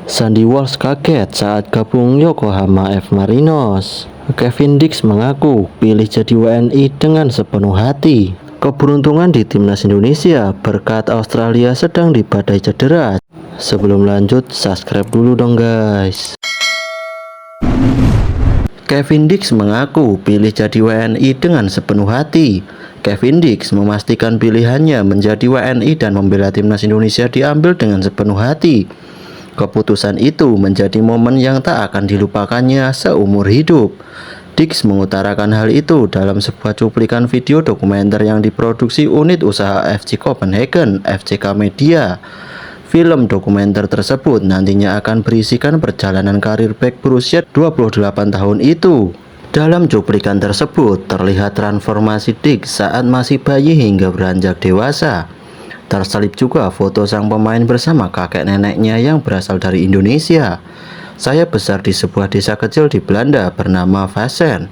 Sandy Walsh kaget saat gabung Yokohama F. Marinos. Kevin Dix mengaku pilih jadi WNI dengan sepenuh hati. Keberuntungan di timnas Indonesia berkat Australia sedang dibadai cedera. Sebelum lanjut, subscribe dulu dong guys. Kevin Dix mengaku pilih jadi WNI dengan sepenuh hati. Kevin Dix memastikan pilihannya menjadi WNI dan membela timnas Indonesia diambil dengan sepenuh hati. Keputusan itu menjadi momen yang tak akan dilupakannya seumur hidup. Dix mengutarakan hal itu dalam sebuah cuplikan video dokumenter yang diproduksi unit usaha FC Copenhagen, FCK Media. Film dokumenter tersebut nantinya akan berisikan perjalanan karir bek berusia 28 tahun itu. Dalam cuplikan tersebut terlihat transformasi Dix saat masih bayi hingga beranjak dewasa. Terselip juga foto sang pemain bersama kakek neneknya yang berasal dari Indonesia. Saya besar di sebuah desa kecil di Belanda bernama Vassen.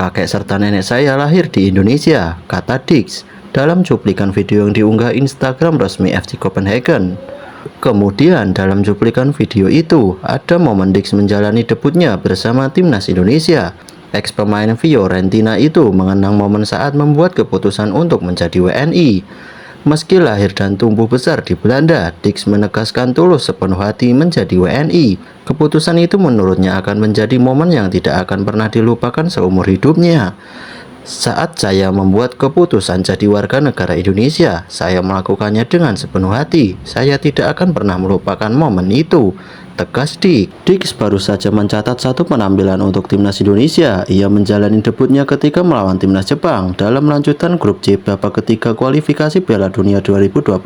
Kakek serta nenek saya lahir di Indonesia, kata Dix dalam cuplikan video yang diunggah Instagram resmi FC Copenhagen. Kemudian dalam cuplikan video itu ada momen Dix menjalani debutnya bersama timnas Indonesia. Ex pemain Fiorentina itu mengenang momen saat membuat keputusan untuk menjadi WNI. Meski lahir dan tumbuh besar di Belanda, Dix menegaskan tulus sepenuh hati menjadi WNI. Keputusan itu menurutnya akan menjadi momen yang tidak akan pernah dilupakan seumur hidupnya. Saat saya membuat keputusan jadi warga negara Indonesia, saya melakukannya dengan sepenuh hati. Saya tidak akan pernah melupakan momen itu, tegas Dix. Dix baru saja mencatat satu penampilan untuk timnas Indonesia. Ia menjalani debutnya ketika melawan timnas Jepang dalam lanjutan grup C babak ketiga kualifikasi Piala Dunia 2026.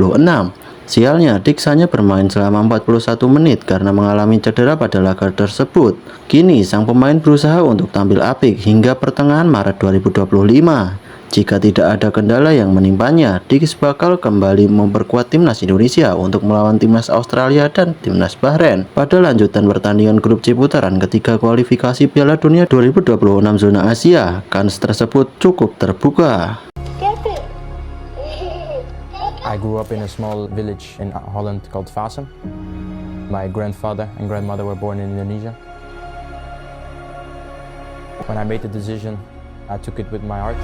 Sialnya, Dix hanya bermain selama 41 menit karena mengalami cedera pada laga tersebut. Kini, sang pemain berusaha untuk tampil apik hingga pertengahan Maret 2025. Jika tidak ada kendala yang menimpanya, Dix bakal kembali memperkuat timnas Indonesia untuk melawan timnas Australia dan timnas Bahrain pada lanjutan pertandingan grup C putaran ketiga kualifikasi Piala Dunia 2026 zona Asia. Kans tersebut cukup terbuka. I grew up in a small village in Holland called Vassen. My grandfather and grandmother were born in Indonesia. When I made the decision, I took it with my heart.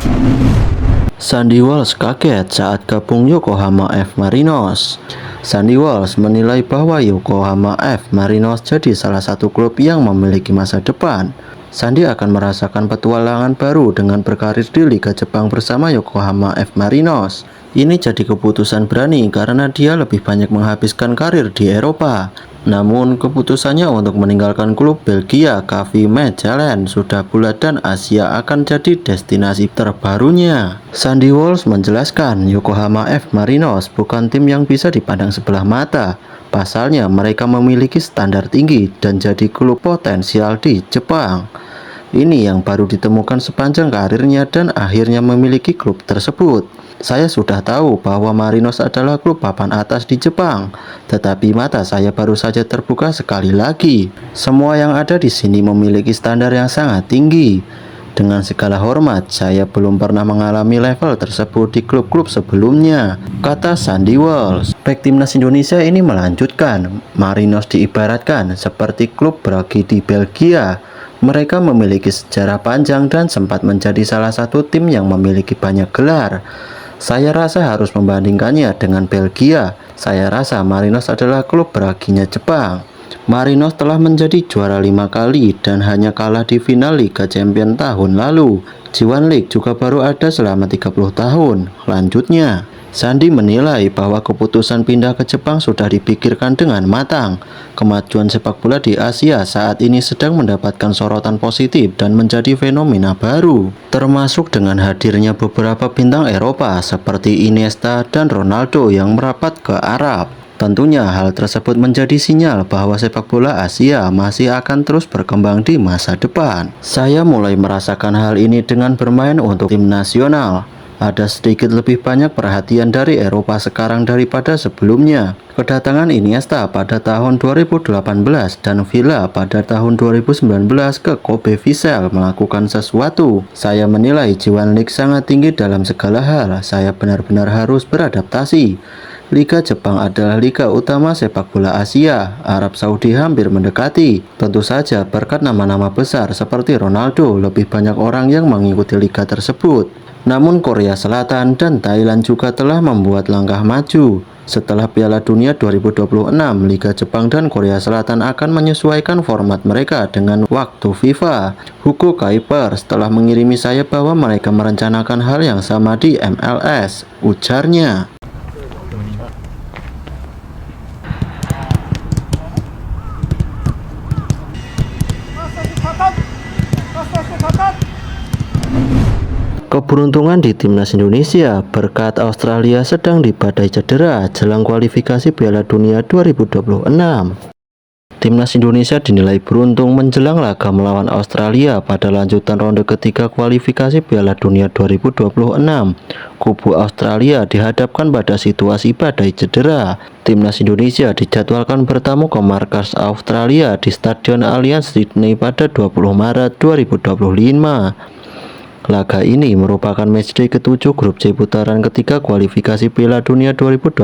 Sandy Walsh kaget saat gabung Yokohama F. Marinos. Sandy Walsh menilai bahwa Yokohama F. Marinos jadi salah satu klub yang memiliki masa depan. Sandy akan merasakan petualangan baru dengan berkarir di Liga Jepang bersama Yokohama F. Marinos. Ini jadi keputusan berani karena dia lebih banyak menghabiskan karir di Eropa. Namun keputusannya untuk meninggalkan klub Belgia KV Mechelen sudah bulat dan Asia akan jadi destinasi terbarunya. Sandy Walsh menjelaskan Yokohama F. Marinos bukan tim yang bisa dipandang sebelah mata. Pasalnya mereka memiliki standar tinggi dan jadi klub potensial di Jepang. Ini yang baru ditemukan sepanjang karirnya dan akhirnya memiliki klub tersebut. Saya sudah tahu bahwa Marinos adalah klub papan atas di Jepang, tetapi mata saya baru saja terbuka sekali lagi. Semua yang ada di sini memiliki standar yang sangat tinggi. Dengan segala hormat, saya belum pernah mengalami level tersebut di klub-klub sebelumnya, kata Sandy Walsh. Bek timnas Indonesia ini melanjutkan, Marinos diibaratkan seperti klub Brugge di Belgia. Mereka memiliki sejarah panjang dan sempat menjadi salah satu tim yang memiliki banyak gelar. Saya rasa harus membandingkannya dengan Belgia. Saya rasa Marinos adalah klub Brugge-nya Jepang. Marinos telah menjadi juara 5 kali dan hanya kalah di final Liga Champions tahun lalu. G1 League juga baru ada selama 30 tahun. Lanjutnya, Sandy menilai bahwa keputusan pindah ke Jepang sudah dipikirkan dengan matang. Kemajuan sepak bola di Asia saat ini sedang mendapatkan sorotan positif dan menjadi fenomena baru, termasuk dengan hadirnya beberapa bintang Eropa seperti Iniesta dan Ronaldo yang merapat ke Arab. Tentunya hal tersebut menjadi sinyal bahwa sepak bola Asia masih akan terus berkembang di masa depan. Saya mulai merasakan hal ini dengan bermain untuk tim nasional. Ada sedikit lebih banyak perhatian dari Eropa sekarang daripada sebelumnya. Kedatangan Iniesta pada tahun 2018 dan Villa pada tahun 2019 ke Kobe Vissel melakukan sesuatu. Saya menilai G1 League sangat tinggi dalam segala hal. Saya benar-benar harus beradaptasi. Liga Jepang adalah liga utama sepak bola Asia. Arab Saudi hampir mendekati. Tentu saja berkat nama-nama besar seperti Ronaldo, lebih banyak orang yang mengikuti liga tersebut. Namun Korea Selatan dan Thailand juga telah membuat langkah maju. Setelah Piala Dunia 2026, Liga Jepang dan Korea Selatan akan menyesuaikan format mereka dengan waktu FIFA. Hugo Kuiper telah mengirimi saya bahwa mereka merencanakan hal yang sama di MLS, ujarnya. Keberuntungan di timnas Indonesia berkat Australia sedang dibadai cedera jelang kualifikasi Piala Dunia 2026. Timnas Indonesia dinilai beruntung menjelang laga melawan Australia pada lanjutan ronde ketiga kualifikasi Piala Dunia 2026. Kubu Australia dihadapkan pada situasi badai cedera. Timnas Indonesia dijadwalkan bertamu ke markas Australia di Stadion Allianz Sydney pada 20 Maret 2025. Laga ini merupakan matchday ke-7 grup C putaran ketiga kualifikasi Piala Dunia 2026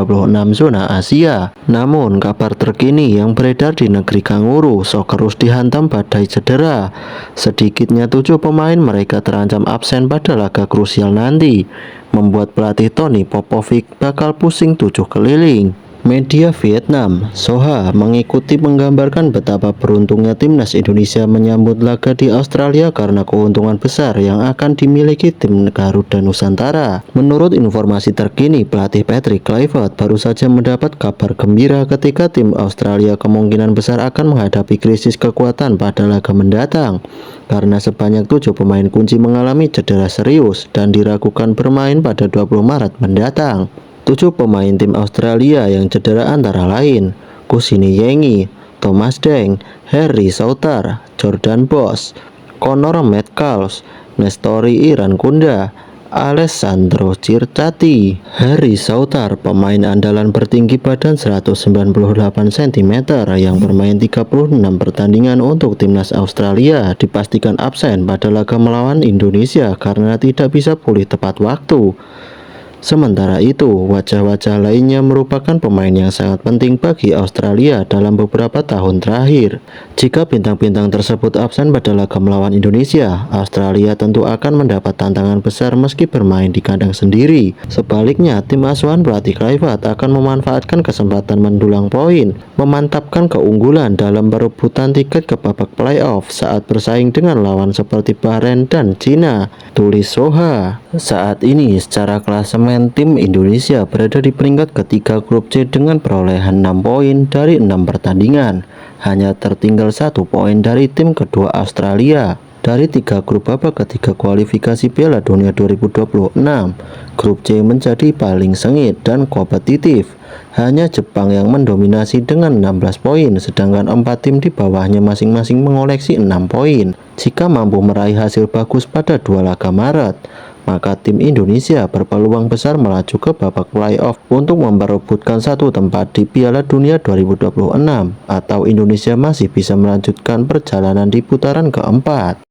zona Asia. Namun kabar terkini yang beredar di negeri Kanguru, Socceroos dihantam badai cedera. Sedikitnya 7 pemain mereka terancam absen pada laga krusial nanti, membuat pelatih Tony Popovic bakal pusing 7 keliling. Media Vietnam, Soha, mengikuti menggambarkan betapa beruntungnya timnas Indonesia menyambut laga di Australia karena keuntungan besar yang akan dimiliki tim Garuda Nusantara. Menurut informasi terkini, pelatih Patrick Kluivert baru saja mendapat kabar gembira ketika tim Australia kemungkinan besar akan menghadapi krisis kekuatan pada laga mendatang karena sebanyak 7 pemain kunci mengalami cedera serius dan diragukan bermain pada 20 Maret mendatang. 7 pemain tim Australia yang cedera antara lain Kusini Yengi, Thomas Deng, Harry Souttar, Jordan Bosch, Connor Metcalf, Nestori Irankunda, Alessandro Circati. Harry Souttar, pemain andalan bertinggi badan 198 cm yang bermain 36 pertandingan untuk timnas Australia, dipastikan absen pada laga melawan Indonesia karena tidak bisa pulih tepat waktu. Sementara itu, wajah-wajah lainnya merupakan pemain yang sangat penting bagi Australia dalam beberapa tahun terakhir. Jika bintang-bintang tersebut absen pada laga melawan Indonesia, Australia tentu akan mendapat tantangan besar meski bermain di kandang sendiri. Sebaliknya, tim asuhan pelatih Kluivert akan memanfaatkan kesempatan mendulang poin, memantapkan keunggulan dalam perebutan tiket ke babak playoff saat bersaing dengan lawan seperti Bahrain dan Cina, tulis Soha. Saat ini, secara klasemen tim Indonesia berada di peringkat ketiga grup C dengan perolehan 6 poin dari 6 pertandingan. Hanya tertinggal 1 poin dari tim kedua Australia. Dari 3 grup babak ketiga kualifikasi Piala Dunia 2026, grup C menjadi paling sengit dan kompetitif. Hanya Jepang yang mendominasi dengan 16 poin, sedangkan 4 tim di bawahnya masing-masing mengoleksi 6 poin. Jika mampu meraih hasil bagus pada 2 laga Maret, maka tim Indonesia berpeluang besar melaju ke babak playoff untuk memperebutkan 1 tempat di Piala Dunia 2026, atau Indonesia masih bisa melanjutkan perjalanan di putaran keempat.